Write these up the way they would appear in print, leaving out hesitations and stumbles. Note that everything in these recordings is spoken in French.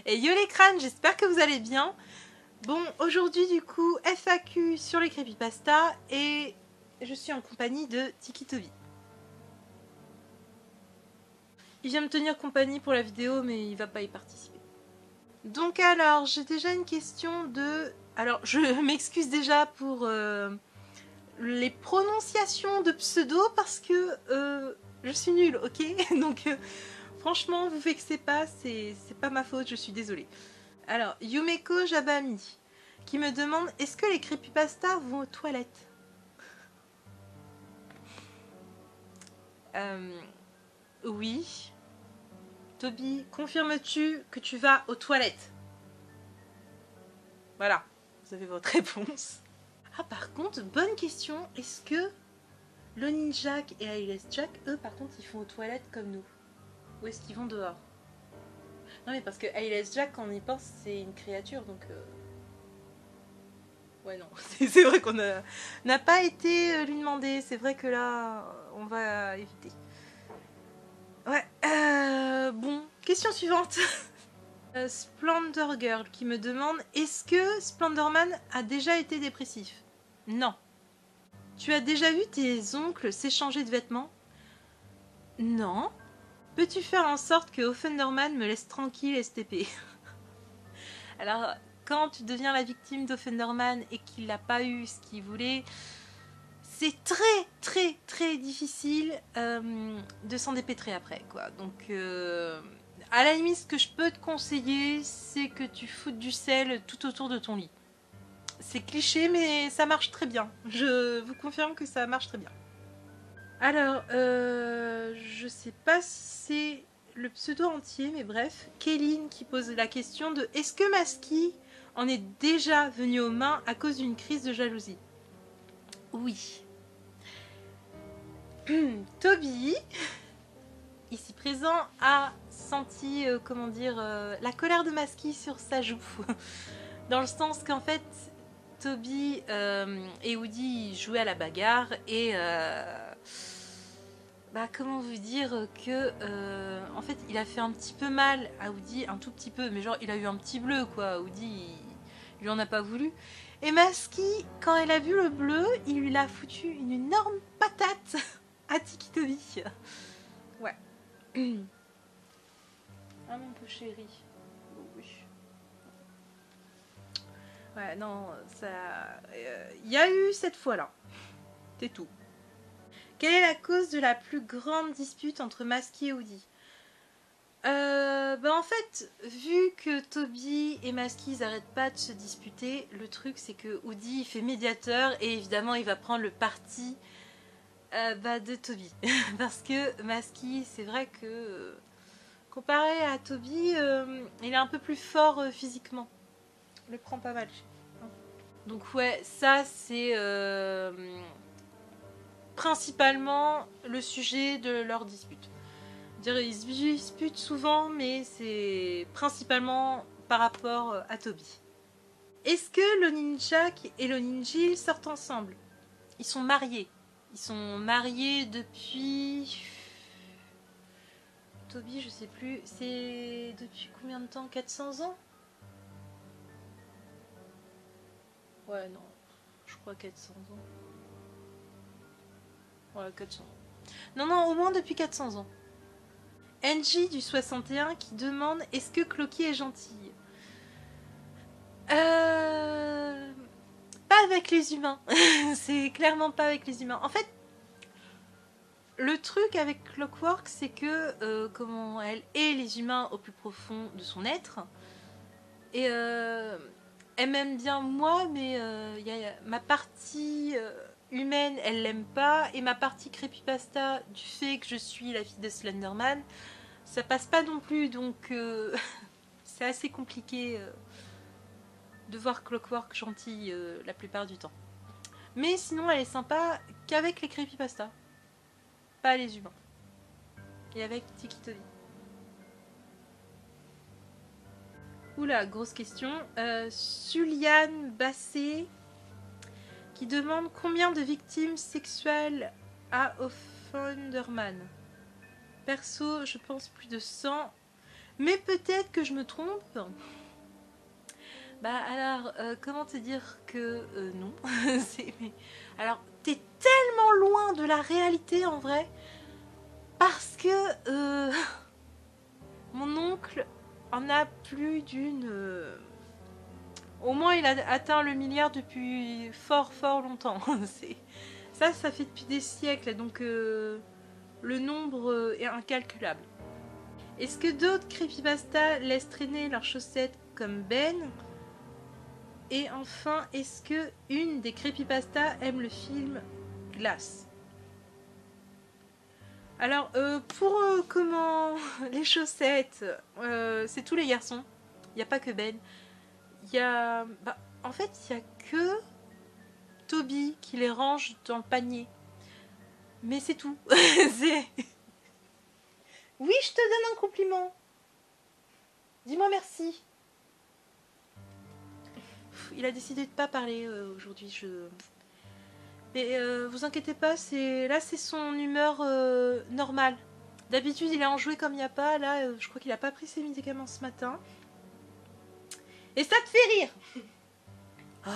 Et yo les crânes, j'espère que vous allez bien. Bon, aujourd'hui du coup, FAQ sur les creepypasta et je suis en compagnie de Tikitobi. Il vient me tenir compagnie pour la vidéo mais il va pas y participer. Donc alors, j'ai déjà une question de... Alors, je m'excuse déjà pour les prononciations de pseudo parce que je suis nulle, ok? Donc franchement, vous vexez pas, c'est pas ma faute, je suis désolée. Alors, Yumeko Jabami qui me demande est-ce que les creepypasta vont aux toilettes? Oui. Toby, confirmes-tu que tu vas aux toilettes? Voilà, vous avez votre réponse. Ah, par contre, bonne question. Est-ce que Lonin Jack et Ailes Jack, eux, par contre, ils font aux toilettes comme nous? Ou est-ce qu'ils vont dehors? Non, mais parce que Ailes Jack, quand on y pense, c'est une créature, donc... Ouais, non, c'est vrai qu'on n'a pas été lui demander. C'est vrai que là, on va éviter. Ouais, bon, question suivante. Splendor Girl qui me demande est-ce que Splendorman a déjà été dépressif? Non. Tu as déjà vu tes oncles s'échanger de vêtements? Non. Peux-tu faire en sorte que Offenderman me laisse tranquille STP? Alors, quand tu deviens la victime d'Offenderman et qu'il n'a pas eu ce qu'il voulait, c'est très difficile de s'en dépêtrer après, quoi. Donc, à la limite, ce que je peux te conseiller, c'est que tu foutes du sel tout autour de ton lit. C'est cliché, mais ça marche très bien. Je vous confirme que ça marche très bien. Alors, je sais pas si c'est le pseudo entier, mais bref. Kéline qui pose la question de est-ce que Maski en est déjà venu aux mains à cause d'une crise de jalousie? Oui. Toby, ici présent, a senti, comment dire, la colère de Maski sur sa joue. Dans le sens qu'en fait, Toby et Woody jouaient à la bagarre et... bah, comment vous dire que... en fait, il a fait un petit peu mal à Woody, un tout petit peu, mais genre, il a eu un petit bleu, quoi. Woody, il lui en a pas voulu. Et Maski, quand elle a vu le bleu, il lui a foutu une énorme patate à Tikitobi. Ouais. Ah mon peu chéri. Oui. Ouais, non, ça... Il y a eu cette fois-là. C'est tout. Quelle est la cause de la plus grande dispute entre Maski et Woody? Bah en fait, vu que Toby et Maski ils arrêtent pas de se disputer, le truc c'est que Woody il fait médiateur et évidemment il va prendre le parti de Toby. Parce que Maski, c'est vrai que comparé à Toby, il est un peu plus fort physiquement. Il le prend pas mal. Donc ouais, ça c'est principalement le sujet de leur dispute. Ils se disputent souvent, mais c'est principalement par rapport à Toby. Est-ce que Lonin Jack et Lonin Jill sortent ensemble? Ils sont mariés. Ils sont mariés depuis... Toby, je sais plus. C'est depuis combien de temps? 400 ans? Ouais, non. Je crois 400 ans. Ouais, 400 ans. Non, non, au moins depuis 400 ans. Angie du 61 qui demande est-ce que Clocky est gentille? Pas avec les humains. C'est clairement pas avec les humains. En fait, le truc avec Clockwork, c'est que comment elle est les humains au plus profond de son être. Et elle m'aime bien moi, mais y a ma partie humaine, elle l'aime pas. Et ma partie creepypasta, du fait que je suis la fille de Slenderman, ça passe pas non plus. Donc c'est assez compliqué de voir Clockwork gentille la plupart du temps. Mais sinon, elle est sympa qu'avec les creepypasta. Pas les humains. Et avec Tikitobi. Oula, grosse question. Suliane Bassé qui demande combien de victimes sexuelles a Offenderman. Perso, je pense plus de 100. Mais peut-être que je me trompe. Bah alors, comment te dire que non. Alors, t'es tellement loin de la réalité en vrai. Parce que mon oncle en a plus d'une... Au moins, il a atteint le milliard depuis fort longtemps. Ça fait depuis des siècles. Donc, le nombre est incalculable. Est-ce que d'autres creepypasta laissent traîner leurs chaussettes comme Ben? Et enfin, est-ce que une des creepypasta aime le film Glace? Alors, pour comment les chaussettes, c'est tous les garçons. Il n'y a pas que Ben. Il y a... Bah, en fait, il n'y a que Toby qui les range dans le panier. Mais c'est tout. Oui, je te donne un compliment. Dis-moi merci. Il a décidé de pas parler aujourd'hui. Mais vous inquiétez pas, là c'est son humeur normale. D'habitude il est enjoué comme il n'y a pas. Là, je crois qu'il a pas pris ses médicaments ce matin. Et ça te fait rire. Oh.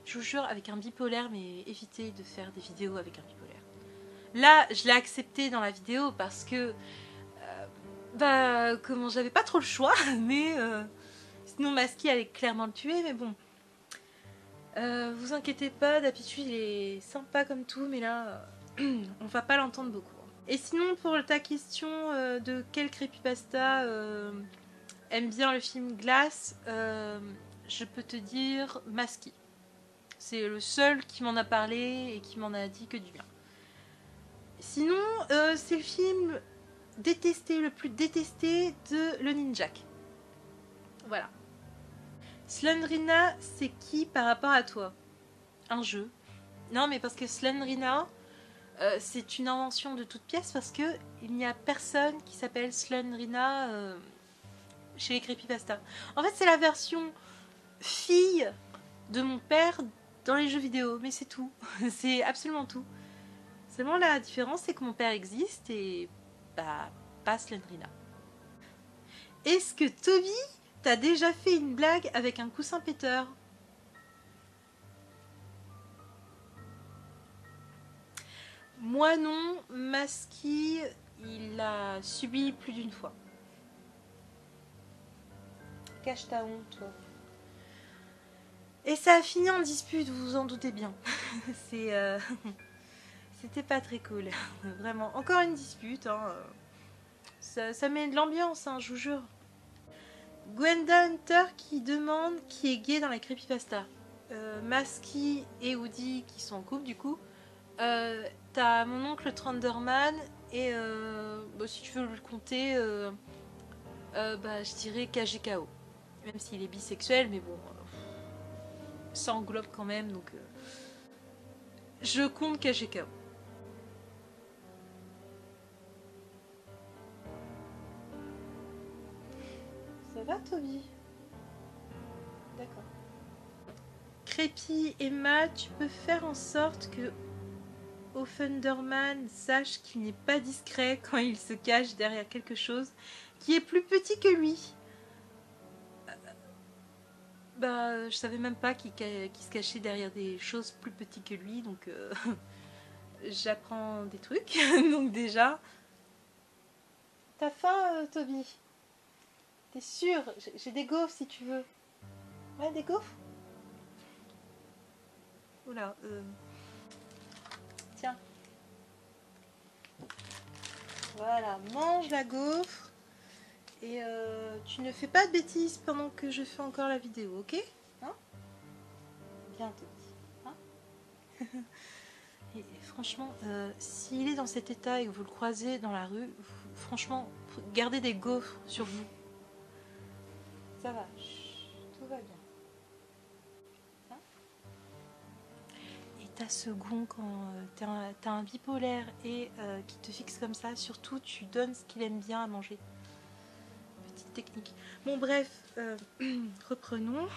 Je vous jure, avec un bipolaire, mais évitez de faire des vidéos avec un bipolaire. Là, je l'ai accepté dans la vidéo parce que comment j'avais pas trop le choix, mais sinon Masky allait clairement le tuer, mais bon. Vous inquiétez pas, d'habitude il est sympa comme tout, mais là, on va pas l'entendre beaucoup. Et sinon, pour ta question de quel creepypasta aime bien le film Glace, je peux te dire Masky. C'est le seul qui m'en a parlé et qui m'en a dit que du bien. Sinon, c'est le film détesté, le plus détesté de le Ninjak. Voilà. Slendrina, c'est qui par rapport à toi? Un jeu. Non, mais parce que Slendrina, c'est une invention de toute pièce parce que il n'y a personne qui s'appelle Slendrina chez les creepypasta. En fait, c'est la version fille de mon père dans les jeux vidéo, mais c'est tout. C'est absolument tout. Seulement la différence, c'est que mon père existe et bah, pas Slendrina. Est-ce que Toby t'as déjà fait une blague avec un coussin péteur? Moi non, Masky, il l'a subi plus d'une fois. Cache ta honte, toi. Et ça a fini en dispute, vous vous en doutez bien. C'était pas très cool, vraiment. Encore une dispute, hein. Ça met de l'ambiance, hein, je vous jure. Gwenda Hunter qui demande qui est gay dans la creepypasta. Masky et Woody qui sont en couple du coup. T'as mon oncle Thunderman et si tu veux le compter, je dirais KGKO. Même s'il est bisexuel, mais bon, ça englobe quand même, donc je compte KGKO. Ça va, Toby? D'accord. Crépy, Emma, tu peux faire en sorte que Thunderman sache qu'il n'est pas discret quand il se cache derrière quelque chose qui est plus petit que lui. Je savais même pas qu'il se cachait derrière des choses plus petites que lui, donc j'apprends des trucs. Donc déjà, t'as faim, Toby? T'es sûr? J'ai des gaufres si tu veux. Ouais, des gaufres? Oula, tiens. Voilà, mange la gaufre. Et tu ne fais pas de bêtises pendant que je fais encore la vidéo, ok? Hein? Bien, Toby. Hein? Et franchement, s'il est dans cet état et que vous le croisez dans la rue, franchement, gardez des gaufres sur vous. Ça va, tout va bien. Hein? Et t'as ce gon quand t'as un bipolaire et qui te fixe comme ça, surtout tu donnes ce qu'il aime bien à manger. Petite technique. Bon bref, reprenons.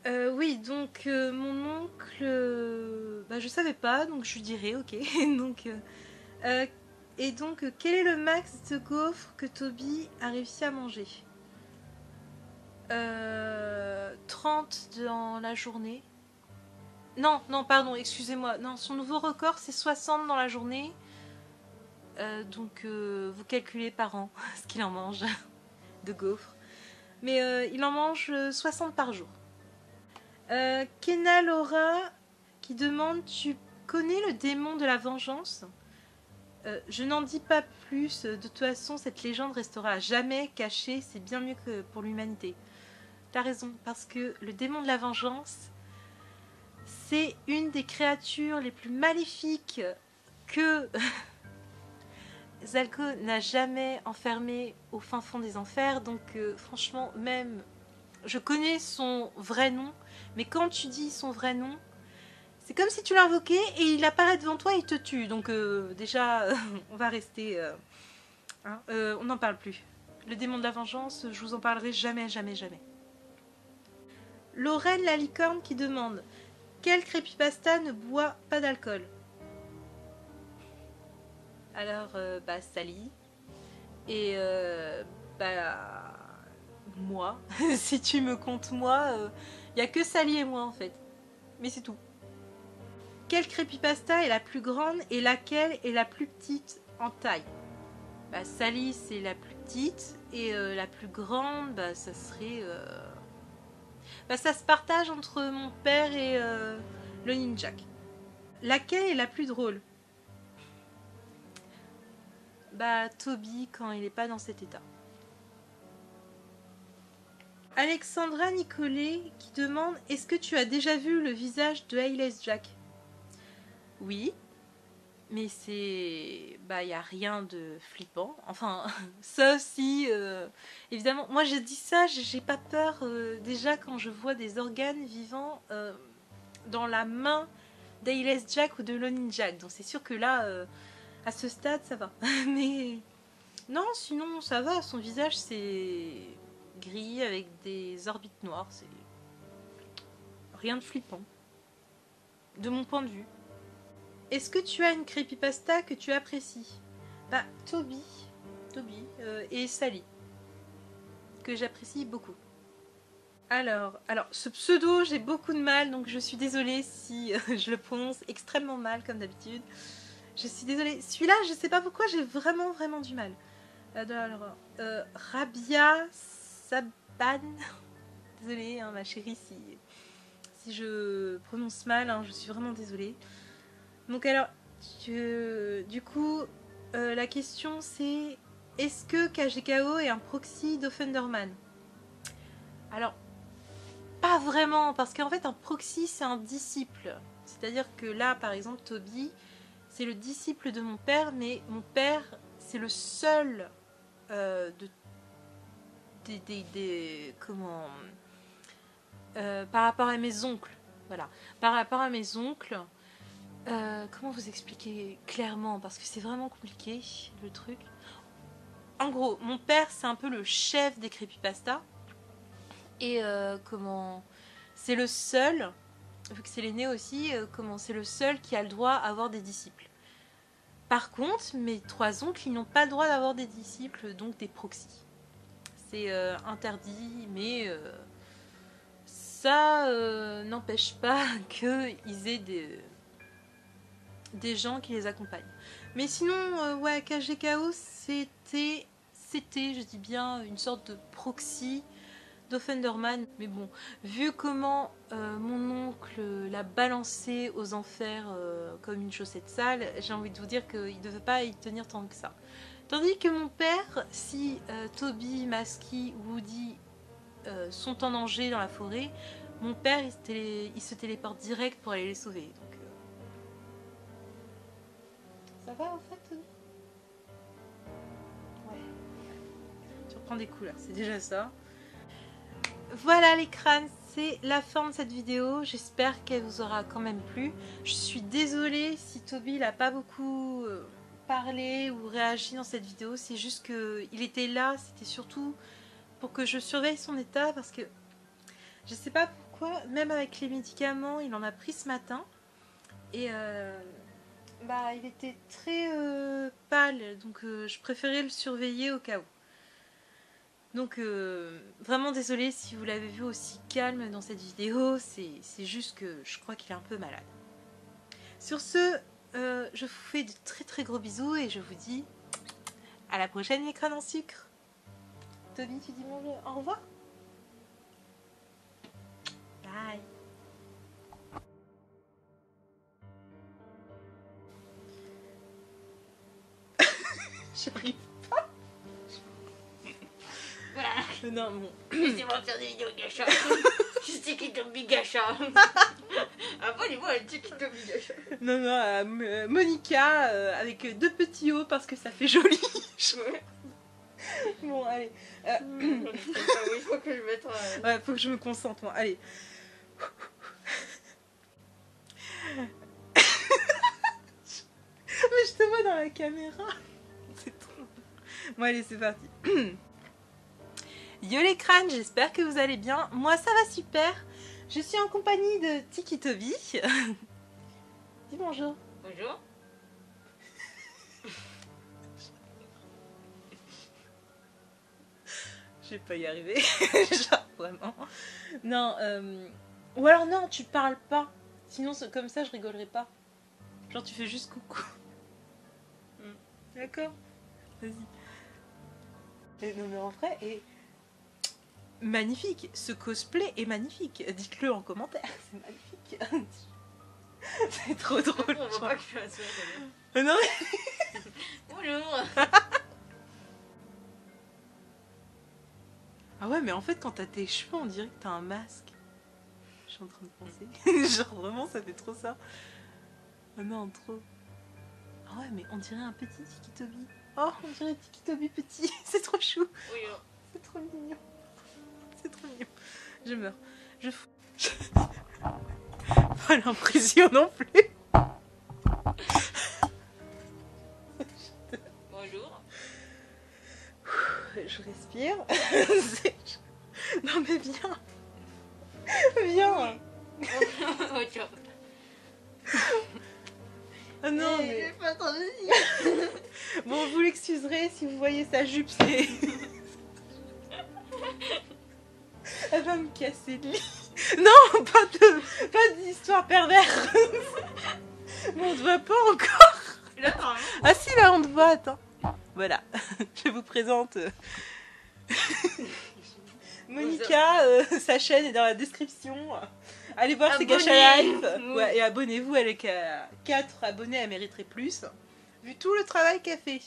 Oui, donc mon oncle, je savais pas, donc je lui dirais, ok. Donc, Et donc, quel est le max de gaufres que Toby a réussi à manger? 30 dans la journée. Non, non, pardon, excusez-moi. Non, son nouveau record, c'est 60 dans la journée. Donc, vous calculez par an ce qu'il en mange de gaufres. Mais il en mange 60 par jour. Kena Laura qui demande: tu connais le démon de la vengeance? Je n'en dis pas plus. De toute façon, cette légende restera à jamais cachée. C'est bien mieux que pour l'humanité. T'as raison, parce que le démon de la vengeance, c'est une des créatures les plus maléfiques que Zalko n'a jamais enfermé au fin fond des enfers. Donc franchement, même je connais son vrai nom, mais quand tu dis son vrai nom, c'est comme si tu l'invoquais et il apparaît devant toi et il te tue. Donc déjà, on va rester... hein, on n'en parle plus. Le démon de la vengeance, je vous en parlerai jamais, jamais, jamais. Lorraine la licorne qui demande: quel creepypasta ne boit pas d'alcool? Alors, Sally. Et moi. Si tu me comptes moi, il n'y a que Sally et moi en fait. Mais c'est tout. Quelle creepypasta est la plus grande et laquelle est la plus petite en taille? Sally c'est la plus petite et la plus grande, ça serait... ça se partage entre mon père et le ninjak. Laquelle est la plus drôle? Toby quand il n'est pas dans cet état. Alexandra Nicolet qui demande: est-ce que tu as déjà vu le visage de Eyeless Jack? Oui, mais c'est... il n'y a rien de flippant. Enfin, ça aussi, évidemment. Moi, je dis ça, j'ai pas peur. Déjà, quand je vois des organes vivants dans la main d'Eyeless Jack ou de Lonin Jack. Donc, c'est sûr que là, à ce stade, ça va. Mais non, sinon, ça va. Son visage, c'est gris avec des orbites noires. C'est rien de flippant. De mon point de vue. Est-ce que tu as une creepypasta que tu apprécies? Toby et Sally, que j'apprécie beaucoup. Alors, ce pseudo, j'ai beaucoup de mal, donc je suis désolée si je le prononce extrêmement mal, comme d'habitude. Je suis désolée. Celui-là, je sais pas pourquoi, j'ai vraiment, vraiment du mal. Alors, Rabia Saban. Désolée, hein, ma chérie, si je prononce mal, hein, je suis vraiment désolée. Donc alors, du coup, la question c'est: est-ce que KGKO est un proxy d'Offenderman? Alors, pas vraiment, parce qu'en fait un proxy c'est un disciple. C'est-à-dire que là, par exemple, Toby, c'est le disciple de mon père, mais mon père, c'est le seul comment... par rapport à mes oncles. Voilà. Par rapport à mes oncles... comment vous expliquer clairement, parce que c'est vraiment compliqué le truc. En gros, mon père c'est un peu le chef des creepypasta et c'est le seul, vu que c'est l'aîné aussi, c'est le seul qui a le droit d'avoir des disciples. Par contre, mes 3 oncles, ils n'ont pas le droit d'avoir des disciples, donc des proxys. C'est interdit, mais ça n'empêche pas qu'ils aient des gens qui les accompagnent. Mais sinon, ouais, KGKO, c'était, je dis bien, une sorte de proxy d'Offenderman. Mais bon, vu comment mon oncle l'a balancé aux enfers comme une chaussette sale, j'ai envie de vous dire qu'il ne devait pas y tenir tant que ça. Tandis que mon père, si Toby, Masky ou Woody sont en danger dans la forêt, mon père, il se téléporte direct pour aller les sauver. Donc, ça va en fait, Toby? Ouais. Tu reprends des couleurs, c'est déjà ça. Voilà les crânes, c'est la fin de cette vidéo. J'espère qu'elle vous aura quand même plu. Je suis désolée si Toby n'a pas beaucoup parlé ou réagi dans cette vidéo. C'est juste qu'il était là, c'était surtout pour que je surveille son état parce que je sais pas pourquoi, même avec les médicaments, il en a pris ce matin. Et bah, il était très pâle, donc je préférais le surveiller au cas où. Donc vraiment désolée si vous l'avez vu aussi calme dans cette vidéo, c'est juste que je crois qu'il est un peu malade. Sur ce, je vous fais de très très gros bisous et je vous dis à la prochaine les crânes en sucre. Toby, tu dis bonjour, au revoir. Bye. J'arrive pas. Voilà. Non, bon. Laissez-moi faire des vidéos gacha. Je sais qu'il tombe gacha. Abonnez-moi à TikTok gacha. Non, non, Monica avec deux petits hauts parce que ça fait joli. Bon, allez. Oui, il faut que je mette. Ouais, faut que je me concentre, moi. Allez. Mais je te vois dans la caméra. C'est trop. Bon, allez, c'est parti. Yo les crânes, j'espère que vous allez bien. Moi, ça va super. Je suis en compagnie de Tiki Toby. Dis bonjour. Bonjour. Je vais pas y arriver. Genre, vraiment. Non, ou alors non, tu parles pas. Sinon, comme ça, je rigolerai pas. Genre, tu fais juste coucou. D'accord. Vas-y. Non, mais en vrai, et magnifique. Ce cosplay est magnifique. Dites-le en commentaire. C'est magnifique. C'est trop drôle. On voit pas que je suis à soi. Non, Bonjour. ah ouais, mais en fait, quand t'as tes cheveux, on dirait que t'as un masque. Je suis en train de penser. Genre, vraiment, ça fait trop ça. Oh non, trop. Ah ouais, mais on dirait un petit Tiki Toby. Oh, on dirait Tiki Toby petit. C'est trop chou. Oui. C'est trop mignon. C'est trop mignon. Je meurs. Je fous. Pas l'impression non plus. Bonjour. Je respire. Non mais viens. Viens. Bonjour. Ah non mais... Je pas trop de Bon, vous l'excuserez si vous voyez sa jupe, c'est... Elle va me casser le lit. Non, pas d'histoire perverse. Mais on te voit pas encore. Là, normalement. Ah si, là on te voit, attends. Voilà, je vous présente Monica, sa chaîne est dans la description. Allez voir ses Gacha Life. Ouais, et abonnez-vous, elle est qu'à 4 abonnés, elle mériterait plus. Vu tout le travail qu'elle fait.